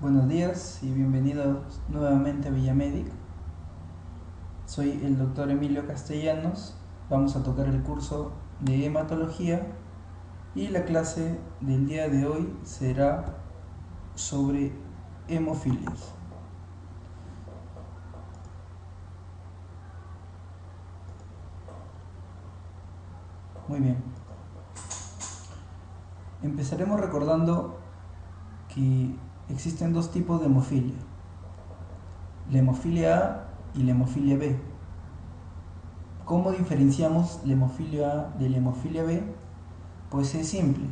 Buenos días y bienvenidos nuevamente a Villamedic. Soy el doctor Emilio Castellanos. Vamos a tocar el curso de hematología y la clase del día de hoy será sobre hemofilias. Muy bien. Empezaremos recordando que existen dos tipos de hemofilia: la hemofilia A y la hemofilia B. ¿Cómo diferenciamos la hemofilia A de la hemofilia B? Pues es simple,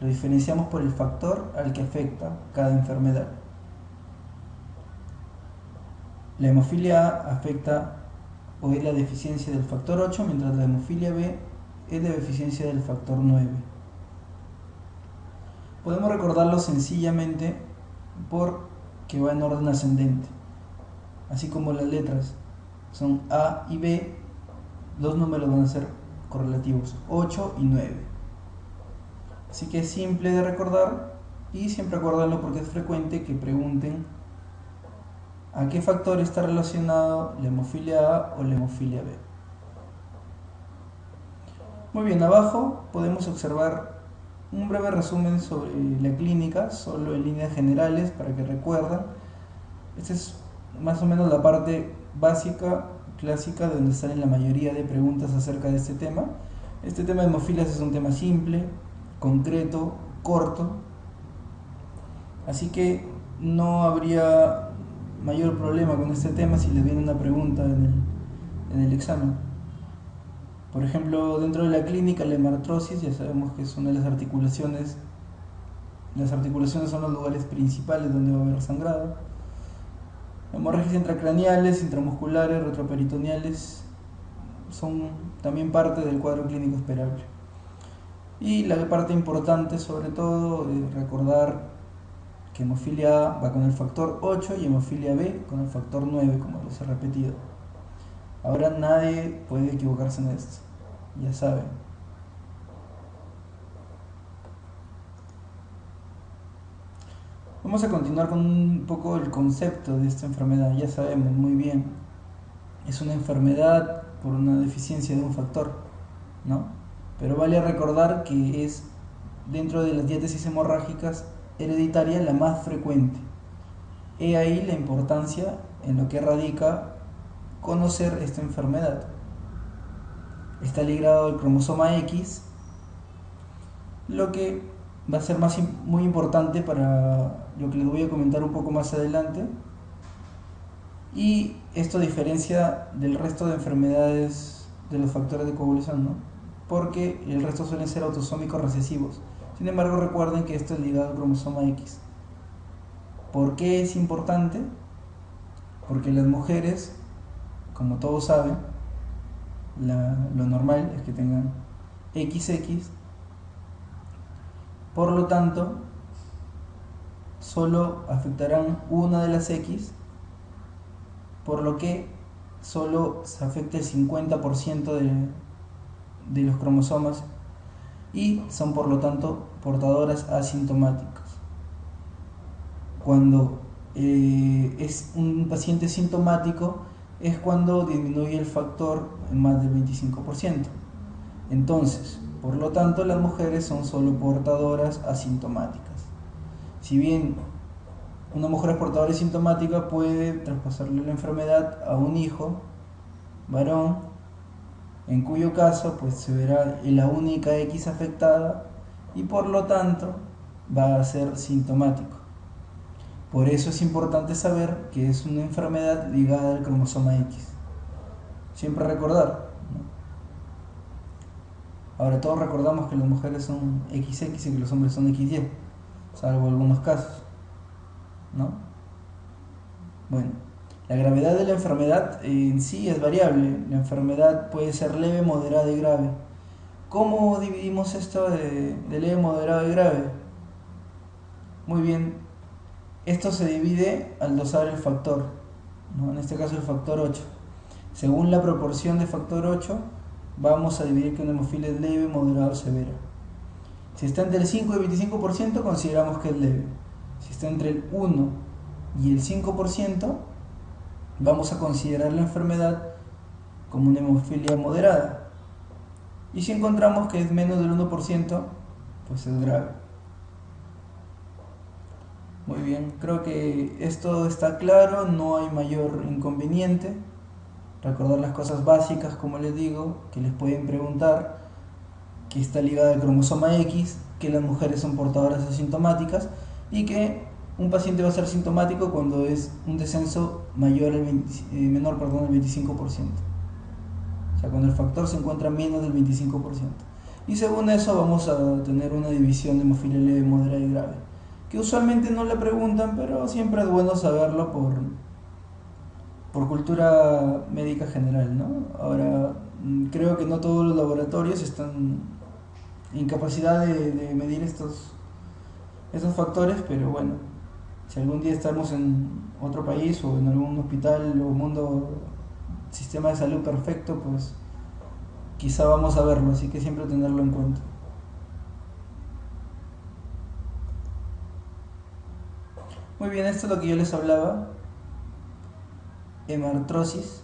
lo diferenciamos por el factor al que afecta cada enfermedad. La hemofilia A afecta o es la deficiencia del factor 8, mientras la hemofilia B es la deficiencia del factor 9. Podemos recordarlo sencillamente porque va en orden ascendente. Así como las letras son A y B, los números van a ser correlativos, 8 y 9. Así que es simple de recordar y siempre acordarlo porque es frecuente que pregunten a qué factor está relacionado la hemofilia A o la hemofilia B. Muy bien, abajo podemos observar un breve resumen sobre la clínica, solo en líneas generales para que recuerden. Esta es más o menos la parte básica, clásica, de donde salen la mayoría de preguntas acerca de este tema. Este tema de hemofilias es un tema simple, concreto, corto, así que no habría mayor problema con este tema si les viene una pregunta en el examen. Por ejemplo, dentro de la clínica, la hemartrosis, ya sabemos que es una de las articulaciones. Las articulaciones son los lugares principales donde va a haber sangrado. Hemorragias intracraneales, intramusculares, retroperitoneales son también parte del cuadro clínico esperable. Y la parte importante, sobre todo, es recordar que hemofilia A va con el factor 8 y hemofilia B con el factor 9, como les he repetido. Ahora nadie puede equivocarse en esto, ya saben. Vamos a continuar con un poco el concepto de esta enfermedad. Ya sabemos muy bien, es una enfermedad por una deficiencia de un factor, ¿no? Pero vale recordar que es, dentro de las diátesis hemorrágicas hereditaria, la más frecuente. He ahí la importancia en lo que radica conocer esta enfermedad. Está ligado al cromosoma X, lo que va a ser muy importante para lo que les voy a comentar un poco más adelante. Y esto diferencia del resto de enfermedades de los factores de coagulación, ¿no? Porque el resto suelen ser autosómicos recesivos. Sin embargo, recuerden que esto es ligado al cromosoma X. ¿Por qué es importante? Porque las mujeres, como todos saben, lo normal es que tengan XX. Por lo tanto, solo afectarán una de las X, por lo que solo se afecta el 50% de los cromosomas y son por lo tanto portadoras asintomáticas. Cuando es un paciente sintomático es cuando disminuye el factor en más del 25%. Entonces, por lo tanto, las mujeres son solo portadoras asintomáticas. Si bien una mujer portadora asintomática puede traspasarle la enfermedad a un hijo varón, en cuyo caso pues se verá la única X afectada y por lo tanto va a ser sintomático. Por eso es importante saber que es una enfermedad ligada al cromosoma X. Siempre recordar, ¿no? Ahora todos recordamos que las mujeres son XX y que los hombres son XY, salvo algunos casos, ¿no? Bueno, la gravedad de la enfermedad en sí es variable. La enfermedad puede ser leve, moderada y grave. ¿Cómo dividimos esto de leve, moderado y grave? Muy bien, esto se divide al dosar el factor, ¿no? En este caso el factor 8. Según la proporción de factor 8, vamos a dividir que una hemofilia es leve, moderada o severa. Si está entre el 5 y el 25%, consideramos que es leve. Si está entre el 1 y el 5%, vamos a considerar la enfermedad como una hemofilia moderada. Y si encontramos que es menos del 1%, pues es grave. Muy bien, creo que esto está claro, no hay mayor inconveniente. Recordar las cosas básicas, como les digo, que les pueden preguntar, que está ligada al cromosoma X, que las mujeres son portadoras asintomáticas y que un paciente va a ser sintomático cuando es un descenso menor al 25%. O sea, cuando el factor se encuentra menos del 25%. Y según eso vamos a tener una división de hemofilia leve, moderada y grave. Que usualmente no le preguntan, pero siempre es bueno saberlo por cultura médica general, ¿no? Ahora, creo que no todos los laboratorios están en capacidad de medir estos factores, pero bueno, si algún día estamos en otro país o en algún hospital o mundo sistema de salud perfecto, pues quizá vamos a verlo, así que siempre tenerlo en cuenta. Muy bien, esto es lo que yo les hablaba, hemartrosis.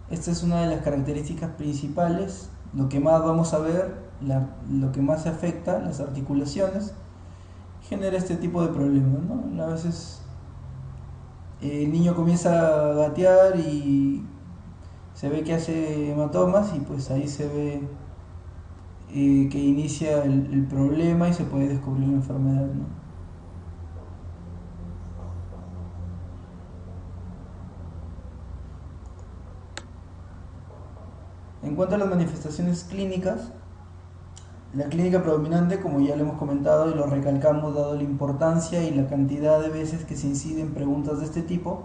Esta es una de las características principales, lo que más vamos a ver, lo que más se afecta, las articulaciones, genera este tipo de problemas, ¿no? A veces el niño comienza a gatear y se ve que hace hematomas y pues ahí se ve que inicia el problema y se puede descubrir la enfermedad, ¿no? En cuanto a las manifestaciones clínicas, la clínica predominante, como ya lo hemos comentado y lo recalcamos dado la importancia y la cantidad de veces que se incide en preguntas de este tipo,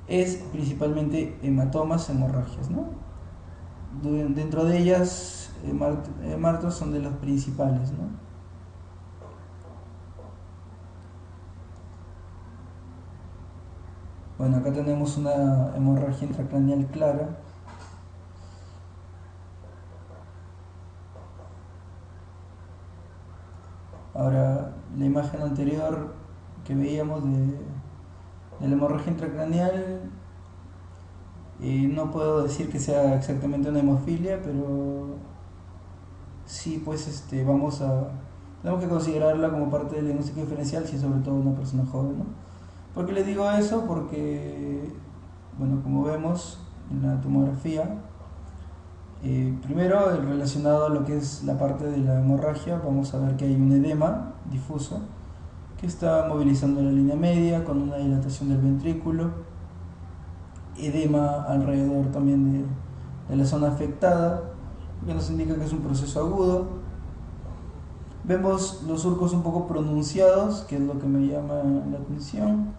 es principalmente hematomas, hemorragias, ¿no? Dentro de ellas, hemartos son de los principales, ¿no? Bueno, acá tenemos una hemorragia intracraneal clara. Ahora, la imagen anterior que veíamos de la hemorragia intracraneal, no puedo decir que sea exactamente una hemofilia, pero sí, pues tenemos que considerarla como parte del diagnóstico diferencial si es sobre todo una persona joven, ¿no? ¿Por qué les digo eso? Porque, bueno, como vemos en la tomografía, primero relacionado a lo que es la parte de la hemorragia, vamos a ver que hay un edema difuso que está movilizando la línea media con una dilatación del ventrículo, edema alrededor también de la zona afectada, que nos indica que es un proceso agudo. Vemos los surcos un poco pronunciados, que es lo que me llama la atención,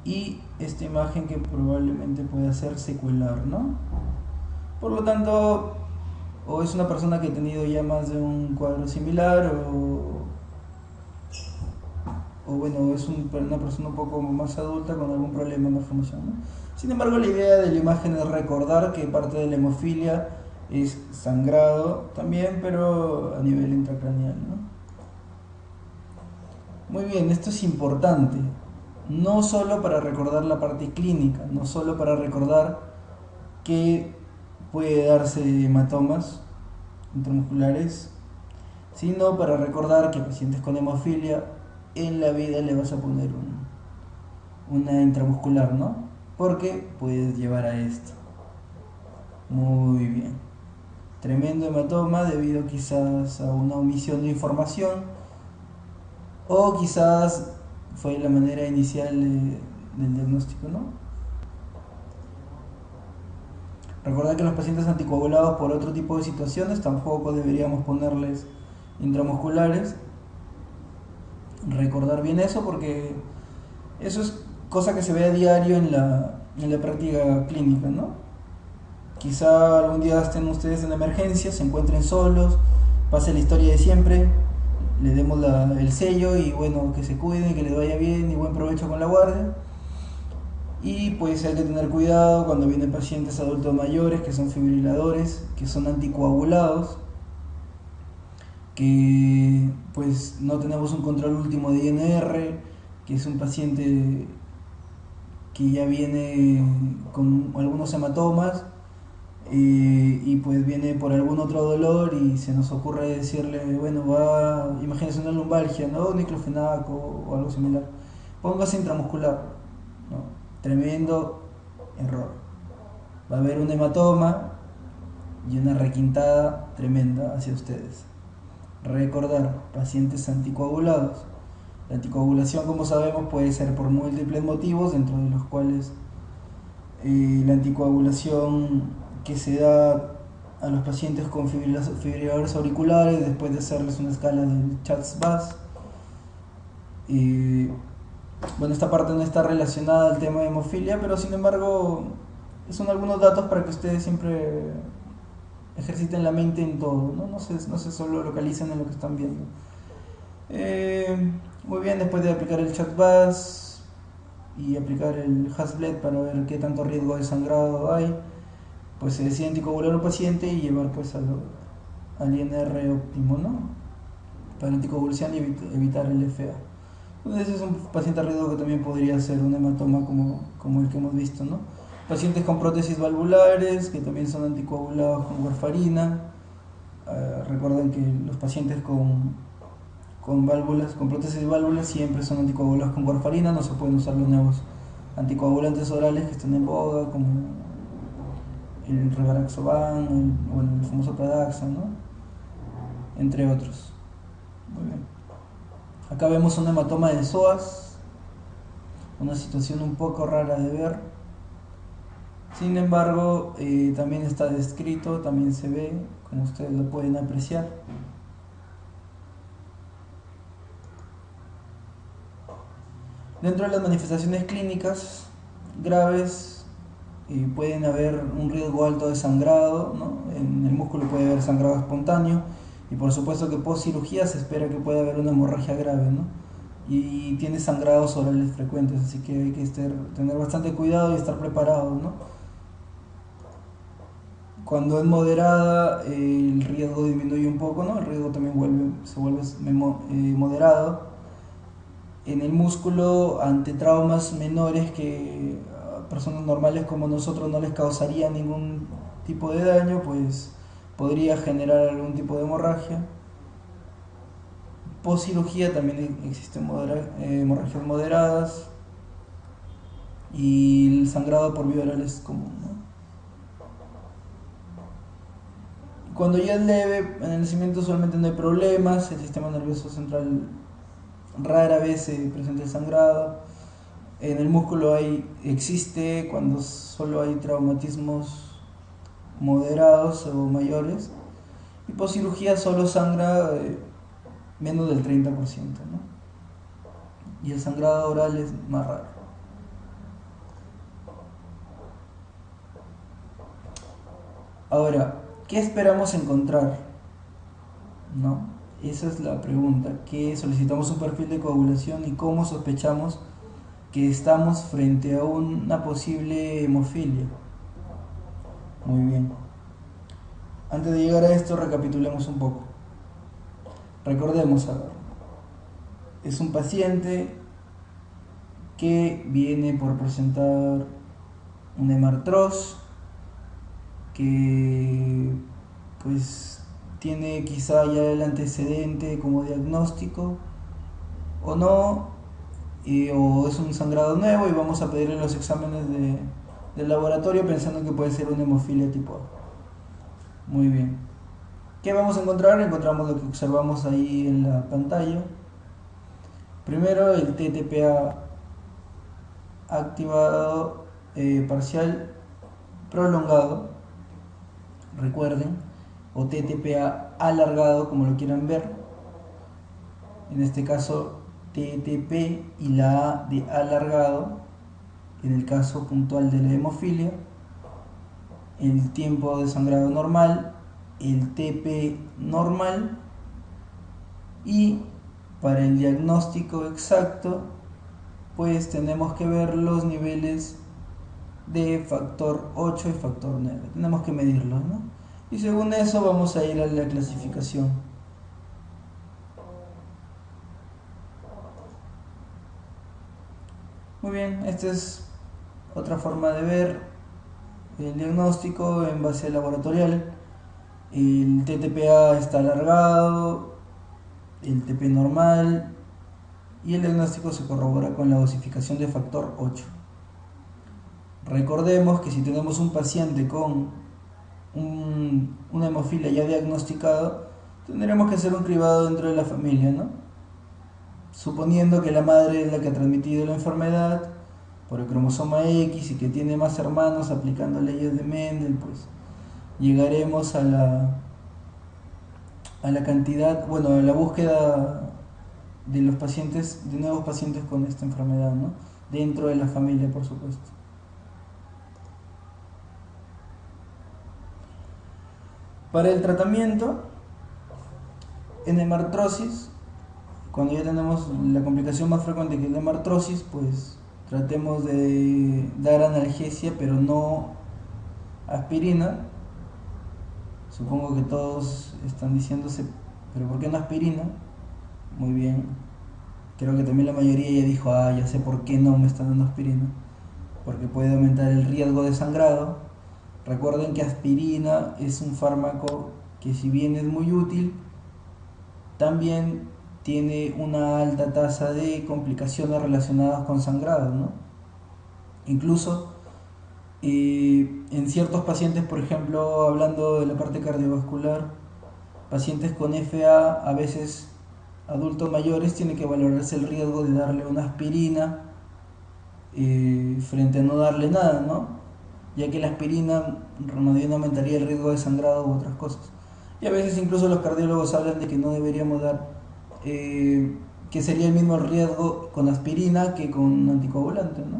y esta imagen que probablemente pueda ser secuelar, ¿no? Por lo tanto, o es una persona que ha tenido ya más de un cuadro similar, o bueno, es una persona un poco más adulta con algún problema en la formación, ¿no? Sin embargo, la idea de la imagen es recordar que parte de la hemofilia es sangrado también, pero a nivel intracraneal, ¿no? Muy bien, esto es importante, no solo para recordar la parte clínica, no solo para recordar que puede darse hematomas intramusculares, sino para recordar que pacientes con hemofilia en la vida le vas a poner una intramuscular, ¿no? Porque puedes llevar a esto. Muy bien. Tremendo hematoma debido quizás a una omisión de información o quizás fue la manera inicial del diagnóstico, ¿no? Recordar que los pacientes anticoagulados por otro tipo de situaciones tampoco deberíamos ponerles intramusculares. Recordar bien eso porque eso es cosa que se ve a diario en la práctica clínica, ¿no? Quizá algún día estén ustedes en emergencia, se encuentren solos, pase la historia de siempre, le demos el sello y bueno, que se cuiden, que les vaya bien y buen provecho con la guardia. Y pues hay que tener cuidado cuando vienen pacientes adultos mayores que son fibriladores, que son anticoagulados. que pues no tenemos un control último de INR, que es un paciente que ya viene con algunos hematomas y pues viene por algún otro dolor y se nos ocurre decirle, bueno, imagínense una lumbalgia, ¿no? Diclofenaco o algo similar. Póngase intramuscular, ¿no? Tremendo error. Va a haber un hematoma y una requintada tremenda hacia ustedes. Recordar, pacientes anticoagulados. La anticoagulación, como sabemos, puede ser por múltiples motivos, dentro de los cuales la anticoagulación que se da a los pacientes con fibriladores auriculares después de hacerles una escala del CHADS-VAS. Bueno, esta parte no está relacionada al tema de hemofilia, pero sin embargo son algunos datos para que ustedes siempre ejerciten la mente en todo, ¿no? No se solo localicen en lo que están viendo. Muy bien, después de aplicar el CHADS-VAS y aplicar el Hasbled para ver qué tanto riesgo de sangrado hay, pues se decide anticoagular al paciente y llevar pues al INR óptimo, ¿no? Para la anticoagulación y evitar el FA. Entonces es un paciente a riesgo que también podría ser un hematoma como el que hemos visto, ¿no? Pacientes con prótesis valvulares que también son anticoagulados con warfarina. Recuerden que los pacientes con válvulas, con prótesis de válvulas siempre son anticoagulados con warfarina, no se pueden usar los nuevos anticoagulantes orales que están en boga, como el Rivaroxaban, o el famoso Pradaxa, ¿no? Entre otros. Muy bien. Acá vemos un hematoma de psoas, una situación un poco rara de ver. Sin embargo, también está descrito, también se ve, como ustedes lo pueden apreciar. Dentro de las manifestaciones clínicas graves pueden haber un riesgo alto de sangrado, ¿no? En el músculo puede haber sangrado espontáneo y por supuesto que post cirugía se espera que pueda haber una hemorragia grave, ¿no? Y tiene sangrados orales frecuentes, así que hay que tener bastante cuidado y estar preparado, ¿no? Cuando es moderada el riesgo disminuye un poco, ¿no? El riesgo también se vuelve moderado en el músculo ante traumas menores que a personas normales como nosotros no les causaría ningún tipo de daño, pues podría generar algún tipo de hemorragia. Post cirugía también existen hemorragias moderadas y el sangrado por vía oral es común, ¿no? Cuando ya es leve, en el nacimiento usualmente no hay problemas, el sistema nervioso central rara vez se presenta el sangrado. En el músculo existe cuando solo hay traumatismos moderados o mayores. Y por cirugía solo sangra menos del 30%, ¿no? Y el sangrado oral es más raro. Ahora, ¿qué esperamos encontrar? ¿No? Esa es la pregunta. ¿Qué solicitamos un perfil de coagulación y cómo sospechamos que estamos frente a una posible hemofilia? Muy bien. Antes de llegar a esto, recapitulemos un poco. Recordemos, a ver, es un paciente que viene por presentar un hemartros, que pues tiene quizá ya el antecedente como diagnóstico o no, o es un sangrado nuevo y vamos a pedirle los exámenes del laboratorio pensando que puede ser una hemofilia tipo A. Muy bien. ¿Qué vamos a encontrar? Encontramos lo que observamos ahí en la pantalla. Primero el TTPA activado parcial prolongado, recuerden, o TTPA alargado, como lo quieran ver. En este caso TTP y la A de alargado, en el caso puntual de la hemofilia. El tiempo de sangrado normal, el TP normal, y para el diagnóstico exacto pues tenemos que ver los niveles de factor 8 y factor 9, tenemos que medirlos, ¿no? Y según eso vamos a ir a la clasificación. Muy bien, esta es otra forma de ver el diagnóstico en base laboratorial. El TTPA está alargado, el TP normal y el diagnóstico se corrobora con la dosificación de factor 8. Recordemos que si tenemos un paciente con una hemofilia ya diagnosticada, tendremos que hacer un cribado dentro de la familia, ¿no? Suponiendo que la madre es la que ha transmitido la enfermedad por el cromosoma X y que tiene más hermanos aplicando leyes de Mendel, pues llegaremos a la cantidad, bueno, a la búsqueda de los pacientes, de nuevos pacientes con esta enfermedad, ¿no? Dentro de la familia, por supuesto. Para el tratamiento, en hemartrosis, cuando ya tenemos la complicación más frecuente que es la hemartrosis, pues tratemos de dar analgesia, pero no aspirina. Supongo que todos están diciéndose, pero ¿por qué no aspirina? Muy bien. Creo que también la mayoría ya dijo, ah, ya sé por qué no me están dando aspirina. Porque puede aumentar el riesgo de sangrado. Recuerden que aspirina es un fármaco que si bien es muy útil, también tiene una alta tasa de complicaciones relacionadas con sangrado, ¿no? Incluso en ciertos pacientes, por ejemplo, hablando de la parte cardiovascular, pacientes con FA, a veces adultos mayores, tiene que valorarse el riesgo de darle una aspirina frente a no darle nada, ¿no? Ya que la aspirina más bien aumentaría el riesgo de sangrado u otras cosas. Y a veces incluso los cardiólogos hablan de que no deberíamos dar, que sería el mismo riesgo con aspirina que con anticoagulante, ¿no?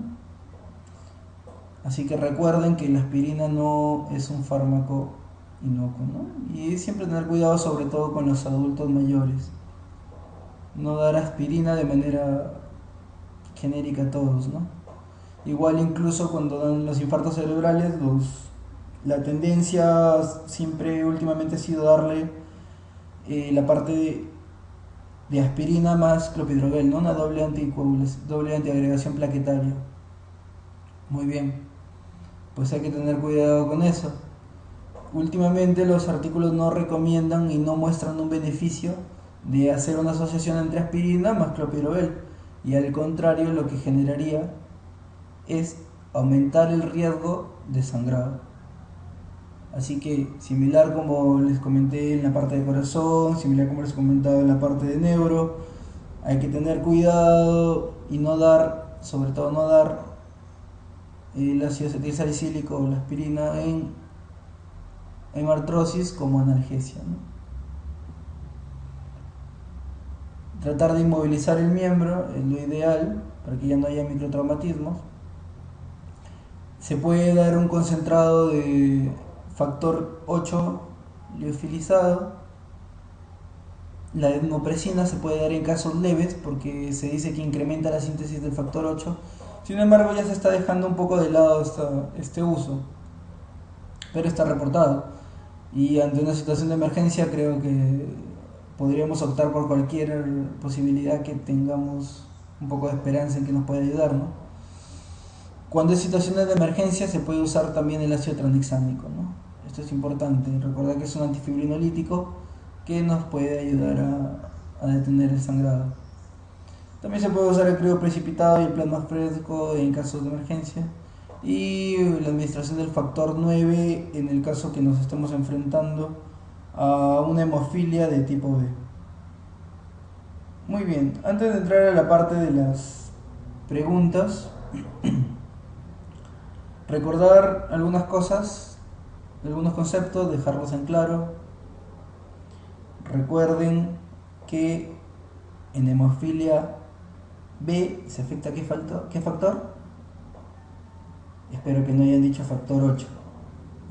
Así que recuerden que la aspirina no es un fármaco inocuo, ¿no? Y siempre tener cuidado sobre todo con los adultos mayores. No dar aspirina de manera genérica a todos, ¿no? Igual incluso cuando dan los infartos cerebrales, la tendencia siempre últimamente ha sido darle la parte de aspirina más clopidogrel, ¿no? Una doble antiagregación plaquetaria. Muy bien, pues hay que tener cuidado con eso. Últimamente los artículos no recomiendan y no muestran un beneficio de hacer una asociación entre aspirina más clopidogrel, y al contrario lo que generaría es aumentar el riesgo de sangrado. Así que similar como les comenté en la parte de corazón, similar como les he comentado en la parte de neuro, hay que tener cuidado y no dar, sobre todo no dar el ácido acetilsalicílico o la aspirina en artrosis como analgesia, ¿no? Tratar de inmovilizar el miembro es lo ideal para que ya no haya microtraumatismos. Se puede dar un concentrado de factor 8 liofilizado. La desmopresina se puede dar en casos leves porque se dice que incrementa la síntesis del factor 8. Sin embargo, ya se está dejando un poco de lado este uso, pero está reportado. Y ante una situación de emergencia creo que podríamos optar por cualquier posibilidad que tengamos un poco de esperanza en que nos pueda ayudar, ¿no? Cuando hay situaciones de emergencia se puede usar también el ácido tranexámico, ¿no? Esto es importante, recordar que es un antifibrinolítico que nos puede ayudar a detener el sangrado. También se puede usar el crudo precipitado y el plasma fresco en casos de emergencia, y la administración del factor 9 en el caso que nos estemos enfrentando a una hemofilia de tipo B. Muy bien, antes de entrar a la parte de las preguntas, recordar algunas cosas, algunos conceptos, dejarlos en claro. Recuerden que en hemofilia B se afecta ¿qué factor? Espero que no hayan dicho factor 8.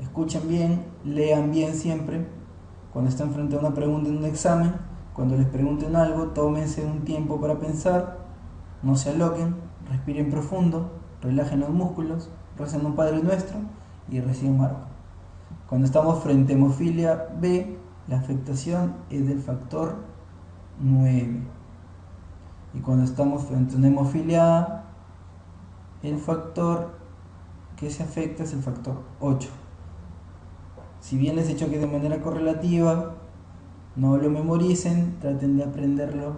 Escuchen bien, lean bien siempre. Cuando estén frente a una pregunta en un examen, cuando les pregunten algo, tómense un tiempo para pensar, no se aloquen, respiren profundo, relajen los músculos, recen un Padre Nuestro y recién marco. Cuando estamos frente a hemofilia B, la afectación es del factor 9. Y cuando estamos frente a una hemofilia A, el factor que se afecta es el factor 8. Si bien les he dicho que de manera correlativa, no lo memoricen, traten de aprenderlo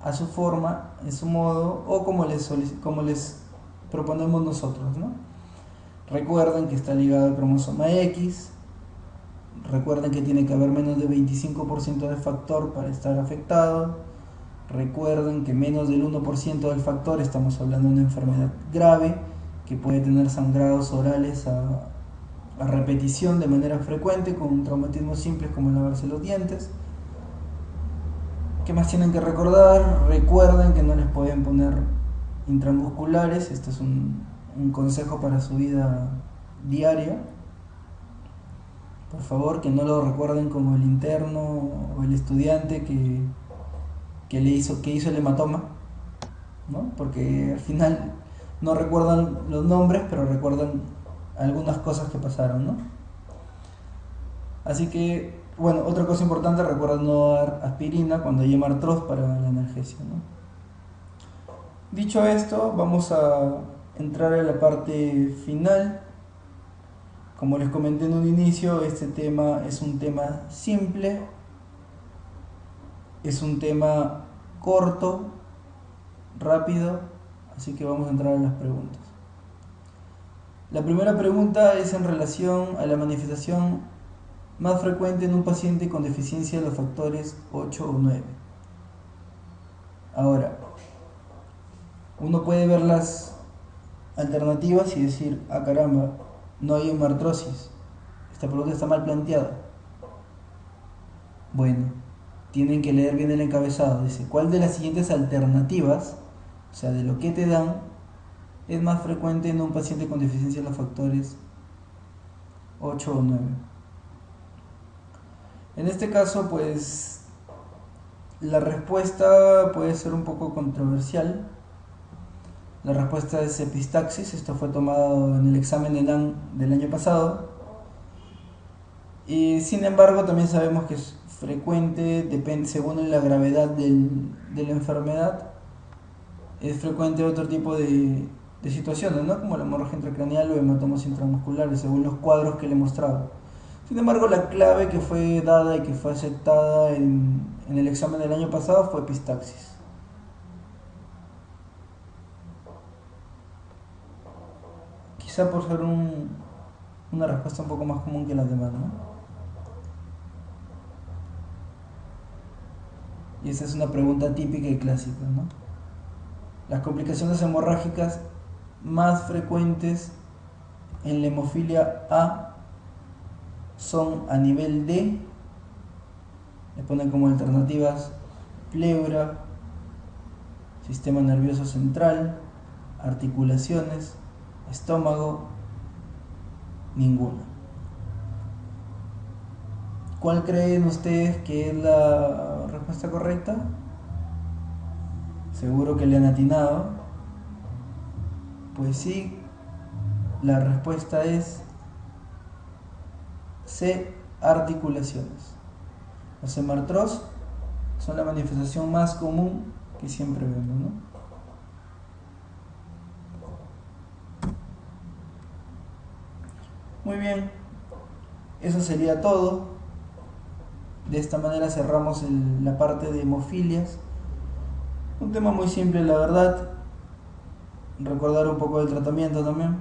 a su forma, en su modo, o como les proponemos nosotros, ¿no? Recuerden que está ligado al cromosoma X, recuerden que tiene que haber menos de 25% de factor para estar afectado, recuerden que menos del 1% del factor, estamos hablando de una enfermedad grave, que puede tener sangrados orales a repetición de manera frecuente, con traumatismos simples como lavarse los dientes. ¿Qué más tienen que recordar? Recuerden que no les pueden poner intramusculares, este es un consejo para su vida diaria. Por favor, que no lo recuerden como el interno o el estudiante que hizo el hematoma, ¿no? Porque al final no recuerdan los nombres, pero recuerdan algunas cosas que pasaron, ¿no? Así que, bueno, otra cosa importante, recuerda no dar aspirina cuando hay hemartros para la analgesia, ¿no? Dicho esto, vamos a entrar a la parte final. Como les comenté en un inicio, este tema es un tema simple, es un tema corto, rápido, así que vamos a entrar a las preguntas. La primera pregunta es en relación a la manifestación más frecuente en un paciente con deficiencia de los factores 8 o 9. Ahora, uno puede ver las alternativas y decir, ah caramba, no hay hemartrosis, esta pregunta está mal planteada. Bueno, tienen que leer bien el encabezado. Dice, ¿cuál de las siguientes alternativas, o sea, de lo que te dan, es más frecuente en un paciente con deficiencia de los factores 8 o 9? En este caso, pues, la respuesta puede ser un poco controversial. La respuesta es epistaxis, esto fue tomado en el examen ENAM del año pasado. Y sin embargo, también sabemos que es frecuente, depende, según la gravedad de la enfermedad, es frecuente otro tipo de situaciones, ¿no? Como la hemorragia intracraneal o hematomas intramusculares, según los cuadros que le he mostrado. Sin embargo, la clave que fue dada y que fue aceptada en el examen del año pasado fue epistaxis. Quizá por ser una respuesta un poco más común que las demás, ¿no? Y esa es una pregunta típica y clásica, ¿no? Las complicaciones hemorrágicas más frecuentes en la hemofilia A son a nivel D, le ponen como alternativas pleura, sistema nervioso central, articulaciones, estómago, ninguna. ¿Cuál creen ustedes que es la respuesta correcta? Seguro que le han atinado. Pues sí, la respuesta es C, articulaciones. Los hemartros son la manifestación más común que siempre vemos, ¿no? Muy bien, eso sería todo. De esta manera cerramos la parte de hemofilias. Un tema muy simple, la verdad. Recordar un poco del tratamiento también,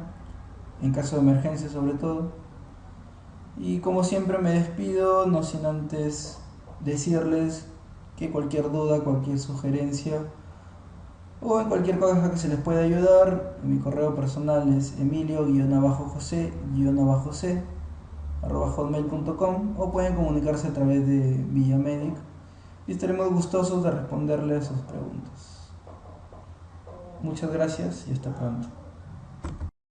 en caso de emergencia sobre todo. Y como siempre me despido, no sin antes decirles que cualquier duda, cualquier sugerencia o en cualquier cosa que se les pueda ayudar, mi correo personal es emilio-jose-c@hotmail.com o pueden comunicarse a través de Villamedic y estaremos gustosos de responderles sus preguntas. Muchas gracias y hasta pronto.